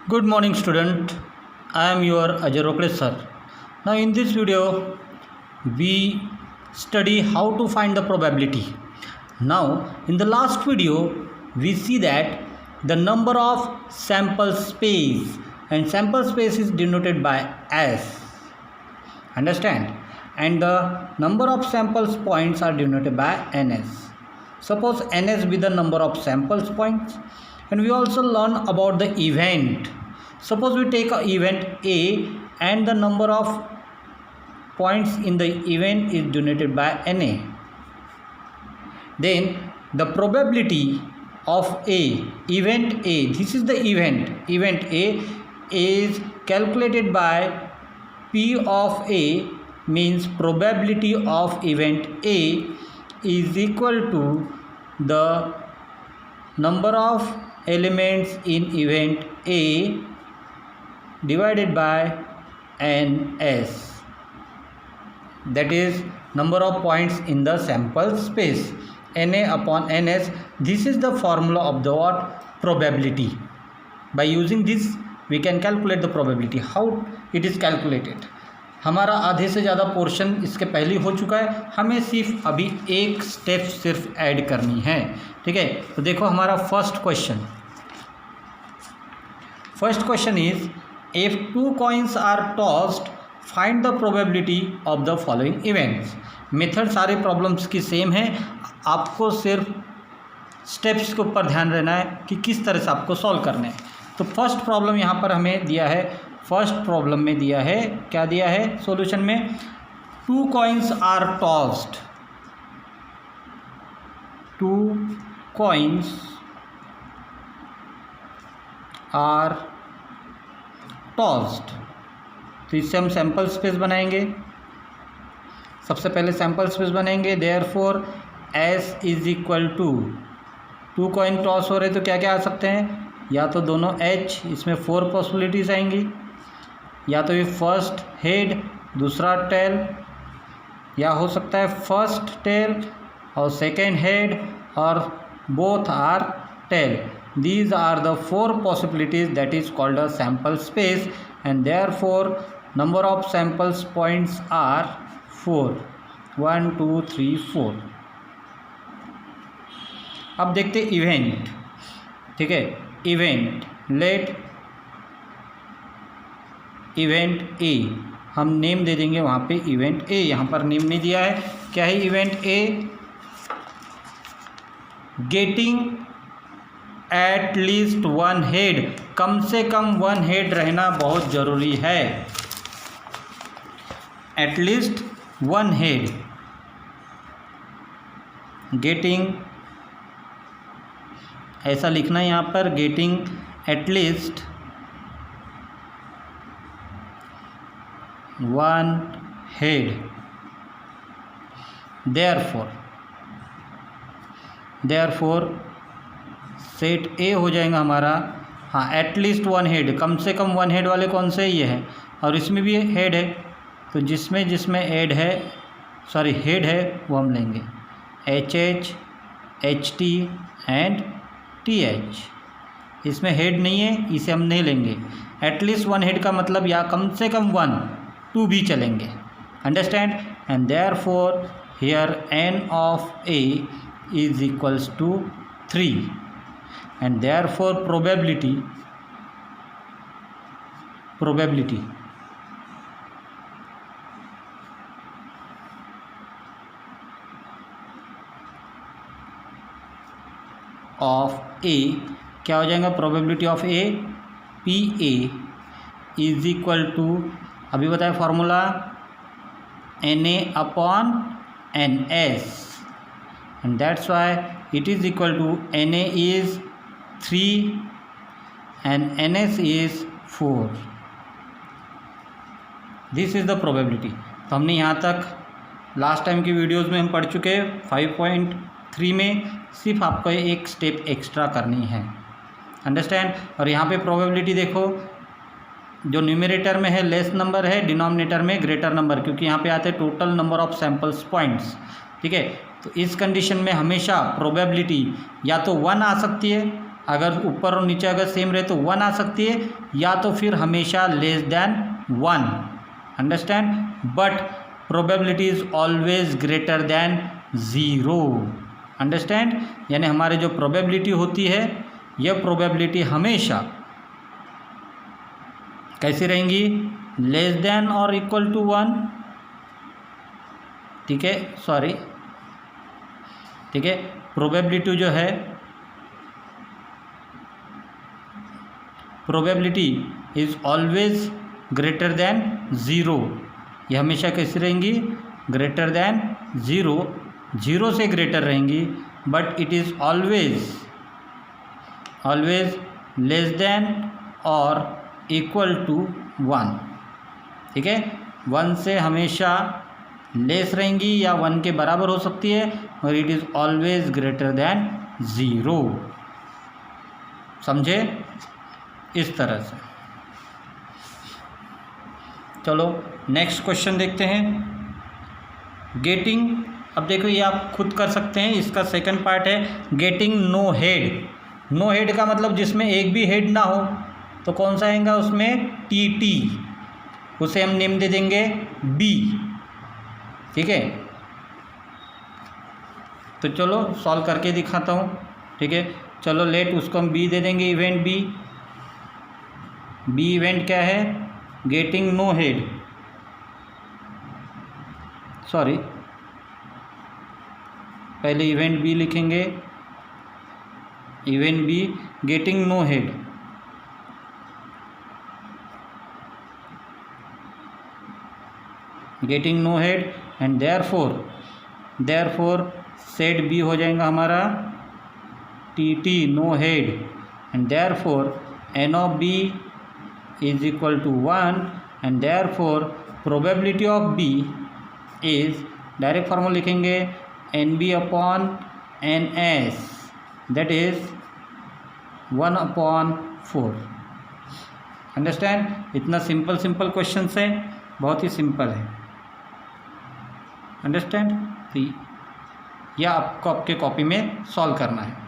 Good morning student, I am your Ajay Rokle sir. Now in this video we study how to find the probability. Now in the last video we see that the number of sample space, and sample space is denoted by S, understand, and the number of samples points are denoted by NS. Suppose NS be the number of samples points, and we also learn about the event. Suppose we take a event A and the number of points in the event is denoted by NA. Then the probability of A, event A, this is the event A is calculated by P of A, means probability of event A is equal to the number of elements in event A divided by NS, that is number of points in the sample space, Na upon Ns. This is the formula of the what? Probability. By using this we can calculate the probability. How it is calculated? हमारा आधे से ज़्यादा portion इसके पहले हो चुका है, हमें सिर्फ अभी एक स्टेप सिर्फ ऐड करनी है, ठीक है। तो देखो हमारा first question is if two coins are tossed find the probability of the following events. Method सारे प्रॉब्लम्स की सेम है, आपको सिर्फ स्टेप्स के ऊपर ध्यान रहना है कि किस तरह से आपको सॉल्व करना है। तो फर्स्ट प्रॉब्लम यहाँ पर हमें दिया है, फर्स्ट प्रॉब्लम में दिया है, क्या दिया है सॉल्यूशन में, two coins are tossed, two coins are tossed. तो इससे हम सैंपल स्पेस बनाएंगे, सबसे पहले सैंपल स्पेस बनाएंगे। Therefore S is equal to coin toss हो रहे तो क्या क्या आ सकते हैं, या तो दोनों H, इसमें 4 पॉसिबिलिटीज आएंगी, या तो ये फर्स्ट हेड दूसरा टेल, या हो सकता है फर्स्ट टेल और सेकेंड हेड और both are tail. These are the 4 possibilities that is called a sample space, and therefore number of samples points are 4. 1 2 3 4. अब देखते इवेंट, ठीक है। इवेंट, लेट इवेंट ए, हम नेम दे देंगे वहाँ पे इवेंट ए, यहाँ पर नेम नहीं दिया है। क्या है event A? Getting at least 1 head, कम से कम 1 हेड रहना बहुत ज़रूरी है। एट लीस्ट 1 हेड, गेटिंग, ऐसा लिखना है यहाँ पर, getting at least 1 head. Therefore set ए हो जाएगा हमारा, हाँ, एटलीस्ट 1 हेड, कम से कम 1 हेड वाले कौन से, ये है, और इसमें भी हेड है, तो जिसमें हेड है वो हम लेंगे HH, HT एंड TH। इसमें हेड नहीं है, इसे हम नहीं लेंगे। एटलीस्ट 1 हेड का मतलब या कम से कम 1, 2 भी चलेंगे, understand. And therefore here N of A is equals to 3, and therefore probability of A क्या हो जाएगा, probability of A PA is equal to, अभी बताया formula, NA upon NS, and that's why it is equal to NA is 3 and NS is 4. This is the probability. तो हमने यहाँ तक last time की वीडियोस में हम पढ़ चुके हैं। 5.3 में सिर्फ आपको एक स्टेप एक्स्ट्रा करनी है, अंडरस्टैंड। और यहाँ पे प्रोबेबिलिटी देखो, जो न्यूमरेटर में है लेस नंबर है, डिनोमिनेटर में ग्रेटर नंबर, क्योंकि यहाँ पे आते हैं total number of samples points, ठीक है। तो इस कंडीशन में हमेशा प्रोबेबिलिटी या तो 1 आ सकती है अगर ऊपर और नीचे अगर सेम रहे तो 1 आ सकती है, या तो फिर हमेशा less than 1, understand. But probability is always greater than 0, understand. यानी हमारे जो प्रोबेबिलिटी होती है, यह प्रोबेबिलिटी हमेशा कैसी रहेंगी, लेस देन और इक्वल टू 1, ठीक है, सॉरी, ठीक है। प्रोबेबिलिटी जो है, probability is always greater than 0, ये हमेशा कैसी रहेंगी, ग्रेटर देन 0, 0 से ग्रेटर रहेंगी। But it is always less than और इक्वल टू 1, ठीक है। 1 से हमेशा लेस रहेंगी या 1 के बराबर हो सकती है, और it is always greater than 0, समझे, इस तरह से। चलो नेक्स्ट क्वेश्चन देखते हैं। गेटिंग, अब देखो ये आप खुद कर सकते हैं, इसका सेकंड पार्ट है getting no head. No head का मतलब जिसमें एक भी हेड ना हो, तो कौन सा आएगा उसमें, टी, उसे हम नेम दे देंगे बी, ठीक है। तो चलो सॉल्व करके दिखाता हूँ, ठीक है। चलो लेट उसको हम बी दे देंगे, इवेंट बी। बी इवेंट क्या है, गेटिंग नो हेड, सॉरी पहले इवेंट बी लिखेंगे, event B getting no head, getting no head, and therefore set B हो जाएगा हमारा T no head, and therefore N of B is equal to 1, and therefore probability of B is, direct formula लिखेंगे N B upon N S, that is 1/4, understand. इतना simple question है, बहुत ही simple है, understand. तो यह आपको आपके copy में सॉल्व करना है।